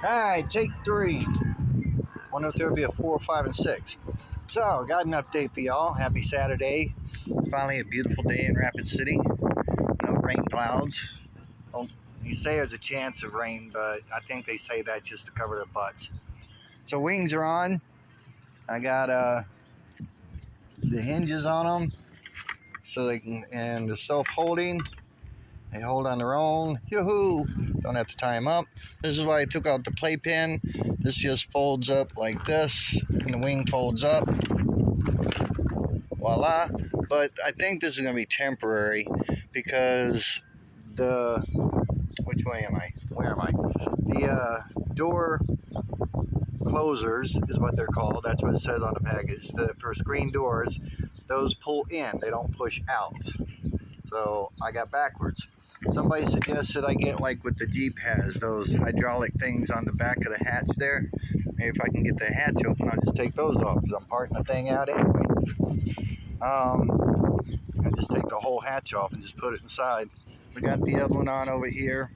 Alright, take 3. Wonder if there'll be a 4, 5, and 6. So, got an update for y'all. Happy Saturday. Finally a beautiful day in Rapid City. No rain clouds. Well, you say there's a chance of rain, but I think they say that just to cover their butts. So wings are on. I got the hinges on them so they can, and the self-holding. They hold on their own. Yoo-hoo! Don't have to tie them up. This is why I took out the playpen. This just folds up like this, and the wing folds up. Voila! But I think this is going to be temporary because which way am I? Where am I? The door closers is what they're called. That's what it says on the package. For screen doors, those pull in. They don't push out. So I got backwards. Somebody suggested I get like what the Jeep has, those hydraulic things on the back of the hatch there. Maybe if I can get the hatch open, I'll just take those off because I'm parking the thing out anyway. I just take the whole hatch off and just put it inside. We got the other one on over here.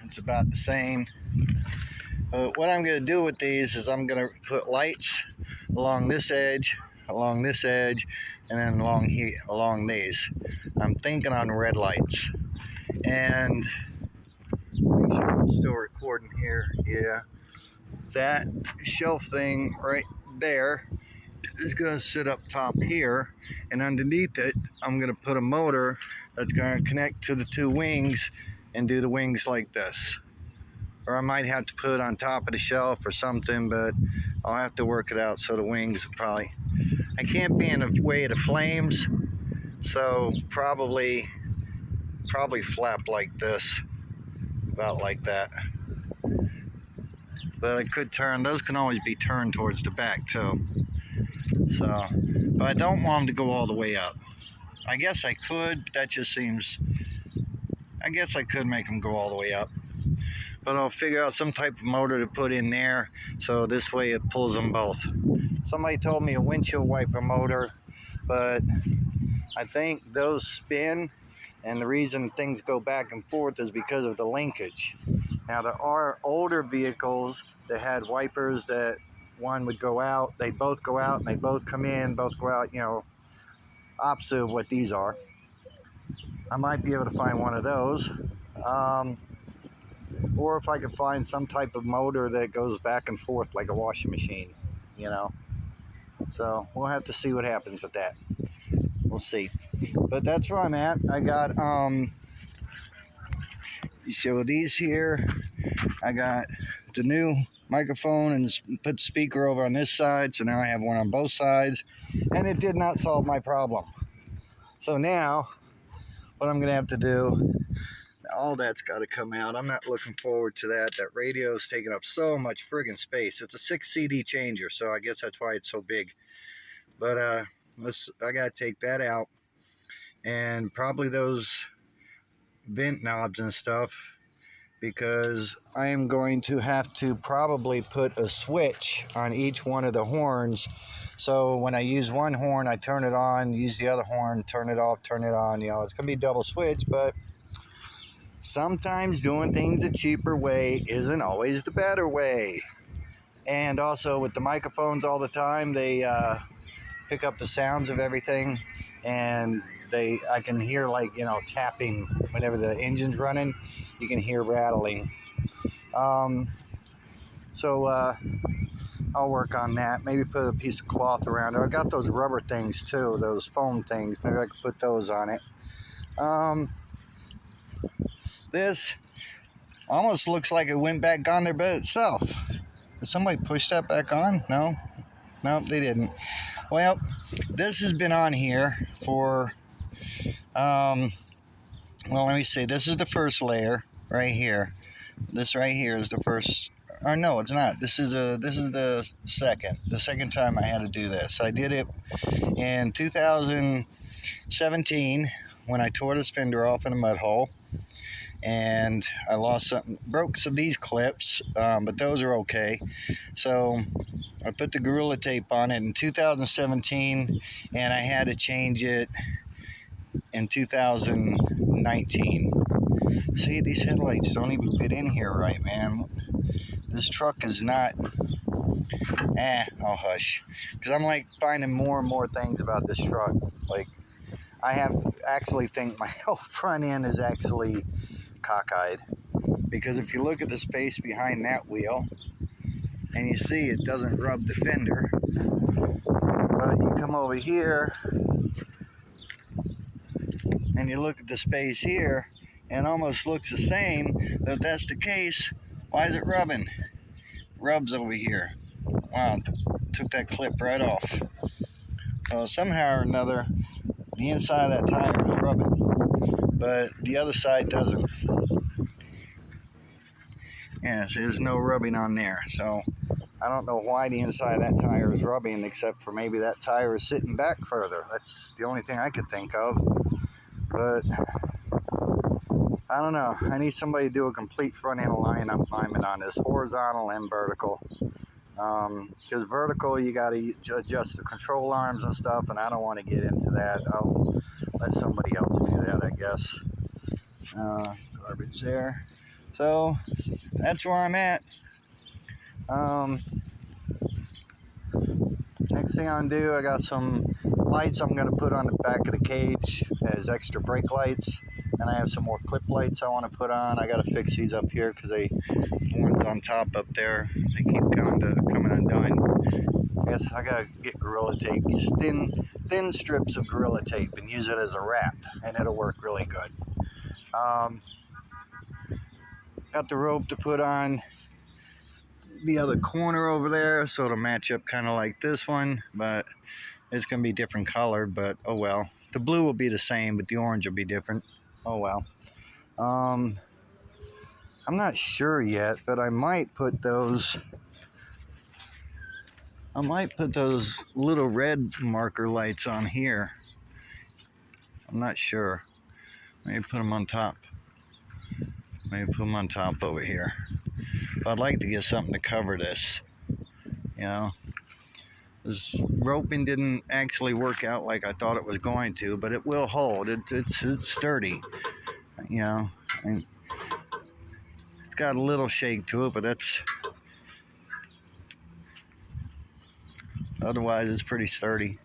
It's about the same. What I'm going to do with these is I'm going to put lights along this edge, and then along here, along these. I'm thinking on red lights. And make sure I'm still recording here. Yeah, that shelf thing right there is going to sit up top here, and underneath it I'm going to put a motor that's going to connect to the two wings and do the wings like this. Or I might have to put it on top of the shelf or something, but I'll have to work it out. So the wings probably, I can't be in the way of the flames, so probably flap like this, about like that. But I could turn, those can always be turned towards the back too. So, but I don't want them to go all the way up. I guess I could, but that just seems, I guess I could make them go all the way up. But I'll figure out some type of motor to put in there, so this way it pulls them both. Somebody told me a windshield wiper motor, but I think those spin, and the reason things go back and forth is because of the linkage. Now there are older vehicles that had wipers that one would go out, they both go out, and they both come in, both go out, you know, opposite of what these are. I might be able to find one of those. Or if I could find some type of motor that goes back and forth like a washing machine, you know. So we'll have to see what happens with that. We'll see. But that's where I'm at. I got so these here. I got the new microphone and put the speaker over on this side, so now I have one on both sides, and it did not solve my problem. So now what I'm gonna have to do, all that's got to come out. I'm not looking forward to that. That radio is taking up so much friggin' space. It's a 6 CD changer, so I guess that's why it's so big. But I got to take that out, and probably those vent knobs and stuff, because I am going to have to probably put a switch on each one of the horns. So when I use one horn, I turn it on, use the other horn, turn it off, turn it on. You know, it's going to be double switch, but sometimes doing things a cheaper way isn't always the better way. And also with the microphones all the time, they pick up the sounds of everything, and I can hear, like, you know, tapping whenever the engine's running. You can hear rattling. So I'll work on that. Maybe put a piece of cloth around it. I got those rubber things too, those foam things. Maybe I could put those on it. This almost looks like it went back on there by itself. Did somebody push that back on? No, they didn't. Well, this has been on here for, well, let me see. This is the first layer right here. This right here is the first, or no, it's not. This is the second time I had to do this. I did it in 2017 when I tore this fender off in a mud hole. And I broke some of these clips, but those are okay. So I put the Gorilla Tape on it in 2017, and I had to change it in 2019. See, these headlights don't even fit in here right, man. This truck is not, I'll hush. Because I'm like finding more and more things about this truck. Like, I have actually think my whole front end is actually cockeyed. Because if you look at the space behind that wheel, and you see it doesn't rub the fender, but you come over here, and you look at the space here, and it almost looks the same. But if that's the case, why is it rubbing? Rubs over here. Wow, took that clip right off. So somehow or another, the inside of that tire is rubbing, but the other side doesn't. Yeah, so there's no rubbing on there. So I don't know why the inside of that tire is rubbing, except for maybe that tire is sitting back further. That's the only thing I could think of. But I don't know. I need somebody to do a complete front end alignment on this, horizontal and vertical. Because vertical, you got to adjust the control arms and stuff, and I don't want to get into that. I'll let somebody else do that, I guess. Garbage there. So that's where I'm at. Next thing I'm gonna do, I got some lights I'm gonna put on the back of the cage as extra brake lights, and I have some more clip lights I want to put on. I gotta fix these up here because the ones on top up there, they keep coming undone. I guess I gotta get Gorilla Tape, use thin strips of Gorilla Tape, and use it as a wrap, and it'll work really good. Got the rope to put on the other corner over there, so it'll match up kind of like this one, but it's gonna be different color. But oh well. The blue will be the same, but the orange will be different. Oh well. I'm not sure yet, but I might put those little red marker lights on here. I'm not sure. Maybe put them on top. Maybe put them on top over here. But I'd like to get something to cover this. You know, this roping didn't actually work out like I thought it was going to, but it will hold. It's sturdy. You know, and it's got a little shake to it, but that's otherwise it's pretty sturdy.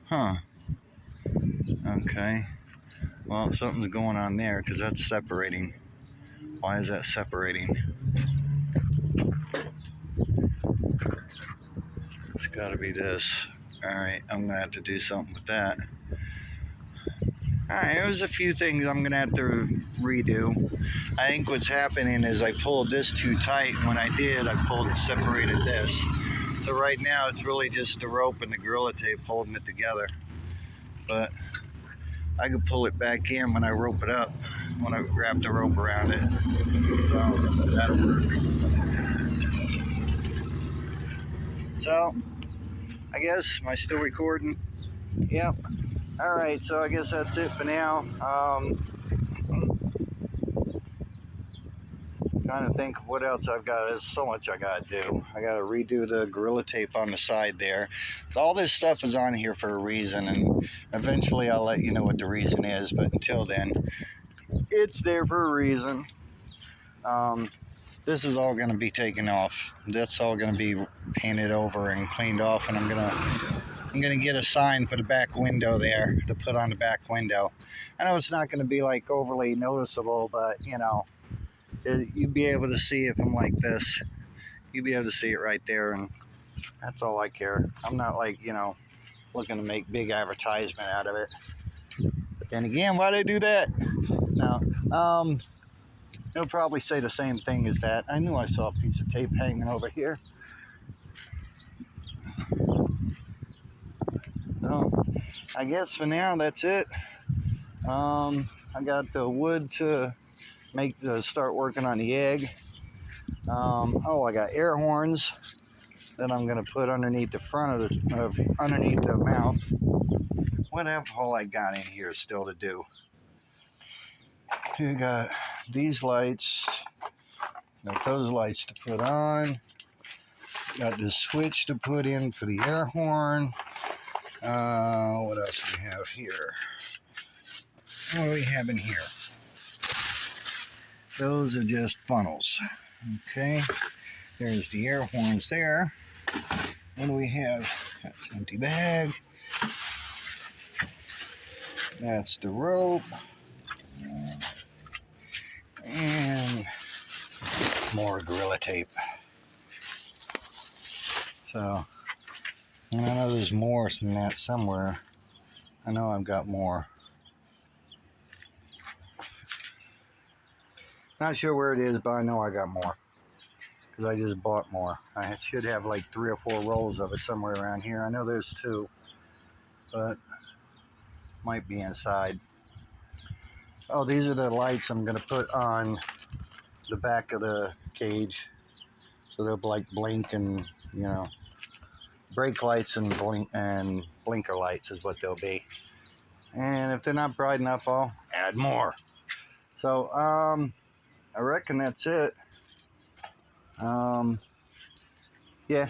Huh. Okay. Well, something's going on there because that's separating. Why is that separating? It's got to be this. Alright, I'm going to have to do something with that. Alright, there's a few things I'm going to have to redo. I think what's happening is I pulled this too tight. When I did, I separated this. So right now it's really just the rope and the Gorilla Tape holding it together. But I can pull it back in when I rope it up, when I wrap the rope around it. So that'll work. So, I guess, am I still recording? Yep. Alright, so I guess that's it for now. Trying to think of what else I've got. There's so much I gotta do. I gotta redo the Gorilla Tape on the side there. So all this stuff is on here for a reason, and eventually I'll let you know what the reason is, but until then, it's there for a reason. This is all gonna be taken off. That's all gonna be painted over and cleaned off, and I'm gonna get a sign for the back window there to put on the back window. I know it's not gonna be like overly noticeable, but you know, you'd be able to see it from like this. You'd be able to see it right there, and that's all I care. I'm not like, you know, looking to make big advertisement out of it. But then again, why they do that? No. They'll probably say the same thing as that. I knew I saw a piece of tape hanging over here. So, I guess for now, that's it. I got the wood to start working on the egg. I got air horns that I'm gonna put underneath the front of underneath the mouth. Whatever all I got in here still to do. You got these lights. Got those lights to put on. Got this switch to put in for the air horn. What else do we have here? What do we have in here? Those are just funnels. Okay, there's the air horns there. What do we have? That's an empty bag. That's the rope. And more Gorilla Tape. So, and I know there's more than that somewhere. I know I've got more. Not sure where it is, but I know I got more. Because I just bought more. I should have like 3 or 4 rolls of it somewhere around here. I know there's 2, but might be inside. Oh, these are the lights I'm going to put on the back of the cage. So they'll like blink and, you know, brake lights and blinker lights is what they'll be. And if they're not bright enough, I'll add more. So, I reckon that's it. Yeah,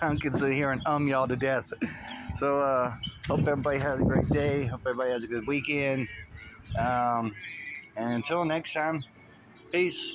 I can sit here and y'all to death. So, hope everybody has a great day. Hope everybody has a good weekend. And until next time, peace.